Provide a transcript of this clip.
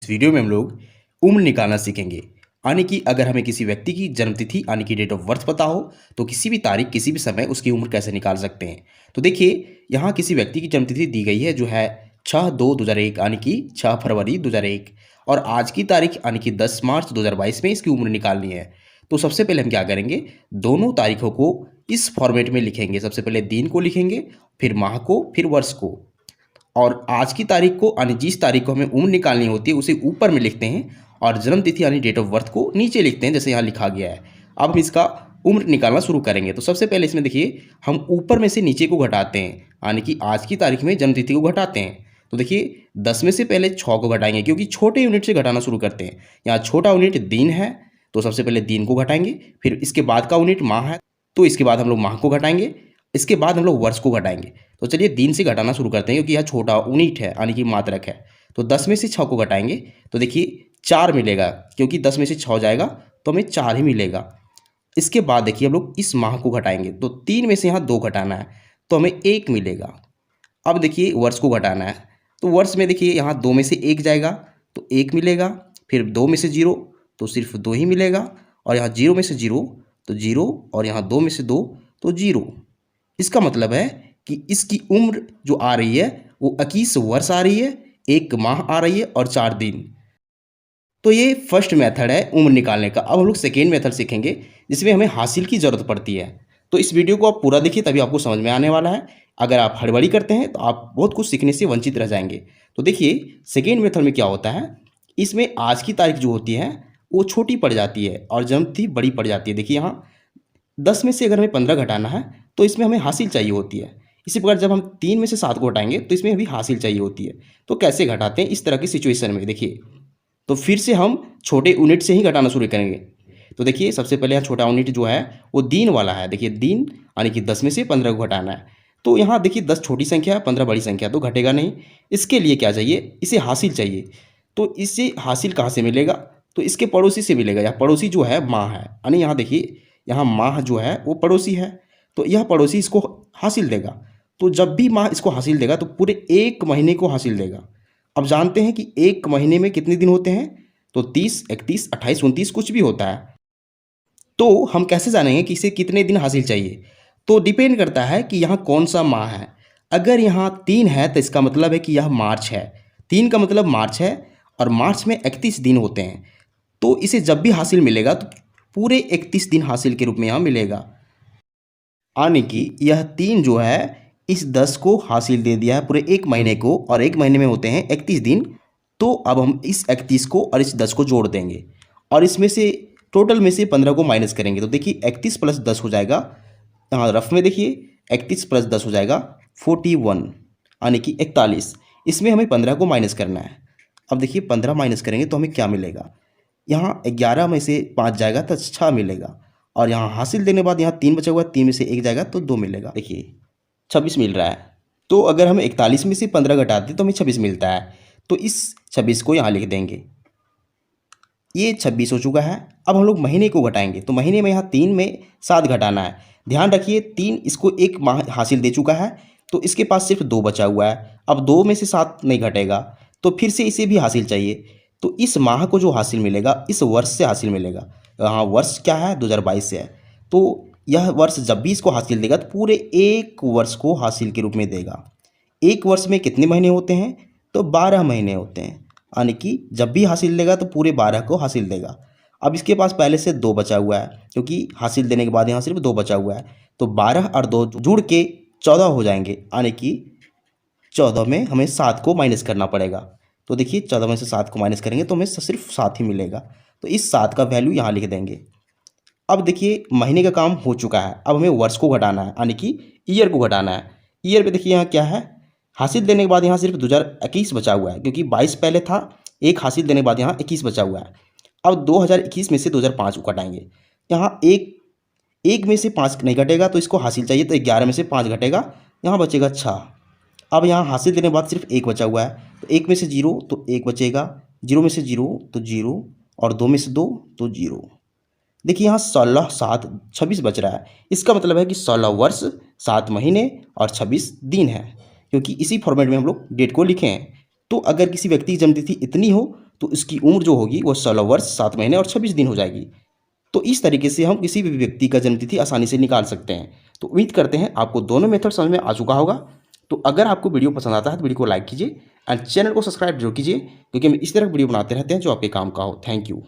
इस वीडियो में हम लोग उम्र निकालना सीखेंगे। यानी कि अगर हमें किसी व्यक्ति की जन्मतिथि यानी कि डेट ऑफ बर्थ पता हो तो किसी भी तारीख किसी भी समय उसकी उम्र कैसे निकाल सकते हैं। तो देखिए यहाँ किसी व्यक्ति की जन्मतिथि दी गई है जो है 6/2/2001 यानी कि 6 फरवरी 2001 और आज की तारीख यानी कि 10 मार्च 2022 में इसकी उम्र निकालनी है। तो सबसे पहले हम क्या करेंगे, दोनों तारीखों को इस फॉर्मेट में लिखेंगे। सबसे पहले दिन को लिखेंगे, फिर माह को, फिर वर्ष को। और आज की तारीख को यानी जिस तारीख को हमें उम्र निकालनी होती है उसे ऊपर में लिखते हैं और जन्म तिथि यानी डेट ऑफ बर्थ को नीचे लिखते हैं, जैसे यहाँ लिखा गया है। अब हम इसका उम्र निकालना शुरू करेंगे। तो सबसे पहले इसमें देखिए हम ऊपर में से नीचे को घटाते हैं, यानी कि आज की तारीख में जन्म तिथि को घटाते हैं। तो देखिए 10 में से पहले 6 को घटाएंगे क्योंकि छोटे यूनिट से घटाना शुरू करते हैं। यहाँ छोटा यूनिट दिन है तो सबसे पहले दिन को घटाएंगे, फिर इसके बाद का यूनिट माह है तो इसके बाद हम लोग माह को घटाएंगे, इसके बाद हम लोग वर्ष को घटाएंगे। तो चलिए दिन से घटाना शुरू करते हैं क्योंकि यह छोटा यूनिट है यानी कि मात्रक है। तो 10 में से 6 को घटाएंगे तो देखिए 4 मिलेगा, क्योंकि 10 में से 6 जाएगा तो हमें 4 ही मिलेगा। इसके बाद देखिए हम लोग इस माह को घटाएंगे तो 3 में से यहाँ 2 घटाना है तो हमें 1 मिलेगा। अब देखिए वर्ष को घटाना है तो वर्ष में देखिए यहाँ 2 में से 1 जाएगा तो 1 मिलेगा, फिर 2 में से 0 तो सिर्फ 2 ही मिलेगा, और यहाँ 0 में से 0 तो 0, और यहाँ 2 में से 2 तो 0। इसका मतलब है कि इसकी उम्र जो आ रही है वो 21 वर्ष आ रही है, 1 माह आ रही है और 4 दिन। तो ये फर्स्ट मेथड है उम्र निकालने का। अब हम लोग सेकेंड मेथड सीखेंगे जिसमें हमें हासिल की ज़रूरत पड़ती है। तो इस वीडियो को आप पूरा देखिए तभी आपको समझ में आने वाला है। अगर आप हड़बड़ी करते हैं तो आप बहुत कुछ सीखने से वंचित रह जाएंगे। तो देखिए सेकेंड मेथड में क्या होता है, इसमें आज की तारीख जो होती है वो छोटी पड़ जाती है और जन्मतिथि बड़ी पड़ जाती है। देखिए यहाँ 10 में से अगर हमें 15 घटाना है तो इसमें हमें हासिल चाहिए होती है। इसी प्रकार जब हम 3 में से 7 को घटाएंगे तो इसमें भी हासिल चाहिए होती है। तो कैसे घटाते हैं इस तरह की सिचुएशन में, देखिए तो फिर से हम छोटे यूनिट से ही घटाना शुरू करेंगे। तो देखिए सबसे पहले यहाँ छोटा यूनिट जो है वो दिन वाला है। देखिए दिन यानी कि 10 में से 15 को घटाना है। तो यहाँ देखिए 10 छोटी संख्या है, 15 बड़ी संख्या, तो घटेगा नहीं। इसके लिए क्या चाहिए, इसे हासिल चाहिए। तो इससे हासिल कहाँ से मिलेगा, तो इसके पड़ोसी से मिलेगा। यह पड़ोसी जो है माह है, यानी यहाँ देखिए यहाँ माह जो है वो पड़ोसी है तो यह पड़ोसी इसको हासिल देगा। तो जब भी माह इसको हासिल देगा तो पूरे 1 महीने को हासिल देगा। अब जानते हैं कि 1 महीने में कितने दिन होते हैं, तो 30, 31, 28, 29 कुछ भी होता है। तो हम कैसे जानेंगे कि इसे कितने दिन हासिल चाहिए, तो डिपेंड करता है कि यहाँ कौन सा माह है। अगर यहाँ 3 है तो इसका मतलब है कि यह मार्च है। 3 का मतलब मार्च है और मार्च में 31 दिन होते हैं। तो इसे जब भी हासिल मिलेगा तो पूरे 31 दिन हासिल के रूप में यहाँ मिलेगा। यानी कि यह 3 जो है इस 10 को हासिल दे दिया है पूरे 1 महीने को, और 1 महीने में होते हैं 31 दिन। तो अब हम इस 31 को और इस 10 को जोड़ देंगे और इसमें से टोटल में से 15 को माइनस करेंगे। तो देखिए 31 प्लस 10 हो जाएगा, यहाँ रफ में देखिए 31 प्लस 10 हो जाएगा 41 यानी कि 41। इसमें हमें 15 को माइनस करना है। अब देखिए 15 माइनस करेंगे तो हमें क्या मिलेगा, यहाँ 11 में से 5 जाएगा तो 6 मिलेगा, और यहाँ हासिल देने के बाद यहाँ 3 बचा हुआ है, 3 में से 1 जाएगा तो 2 मिलेगा। देखिए 26 मिल रहा है। तो अगर हम 41 में से 15 घटाते हैं तो हमें 26 मिलता है। तो इस 26 को यहाँ लिख देंगे, ये 26 हो चुका है। अब हम लोग महीने को घटाएंगे तो महीने में यहाँ 3 में 7 घटाना है। ध्यान रखिए 3 इसको 1 माह हासिल दे चुका है तो इसके पास सिर्फ 2 बचा हुआ है। अब 2 में से 7 नहीं घटेगा तो फिर से इसे भी हासिल चाहिए। तो इस माह को जो हासिल मिलेगा इस वर्ष से हासिल मिलेगा। यहाँ वर्ष क्या है, 2022 से है। तो यह वर्ष जब भी इसको हासिल देगा तो पूरे 1 वर्ष को हासिल के रूप में देगा। 1 वर्ष में कितने महीने होते हैं, तो 12 महीने होते हैं। यानी कि जब भी हासिल देगा तो पूरे 12 को हासिल देगा। अब इसके पास पहले से 2 बचा हुआ है क्योंकि हासिल देने के बाद यहाँ सिर्फ 2 बचा हुआ है। तो 12 और 2 जुड़ के 14 हो जाएंगे, यानी कि 14 में हमें 7 को माइनस करना पड़ेगा। तो देखिए 14 में से 7 को माइनस करेंगे तो हमें सिर्फ 7 ही मिलेगा। तो इस 7 का वैल्यू यहाँ लिख देंगे। अब देखिए महीने का काम हो चुका है, अब हमें वर्ष को घटाना है यानी कि ईयर को घटाना है। ईयर पे देखिए यहाँ क्या है, हासिल देने के बाद यहाँ सिर्फ 2021 बचा हुआ है क्योंकि 22 पहले था, 1 हासिल देने के बाद यहाँ 21 बचा हुआ है। अब 2021 में से 2005 को घटाएंगे। यहाँ एक में से 5 नहीं घटेगा तो इसको हासिल चाहिए, तो 11 में से 5 घटेगा, यहाँ बचेगा 6। अब यहाँ हासिल देने के बाद सिर्फ 1 बचा हुआ है तो 1 में से 0 तो 1 बचेगा, 0 में से 0 तो 0, और 2 में से 2 तो 0। देखिए यहाँ 16, 7, 26 बच रहा है। इसका मतलब है कि 16 वर्ष 7 महीने और 26 दिन है, क्योंकि इसी फॉर्मेट में हम लोग डेट को लिखे हैं। तो अगर किसी व्यक्ति की जन्मतिथि इतनी हो तो इसकी उम्र जो होगी वो 16 वर्ष 7 महीने और 26 दिन हो जाएगी। तो इस तरीके से हम किसी भी व्यक्ति का जन्मतिथि आसानी से निकाल सकते हैं। तो उम्मीद करते हैं आपको दोनों मेथड समझ में आ चुका होगा। तो अगर आपको वीडियो पसंद आता है तो वीडियो को लाइक कीजिए एंड चैनल को सब्सक्राइब जरूर कीजिए, क्योंकि हम इस तरह की वीडियो बनाते रहते हैं जो आपके काम का हो। Thank you.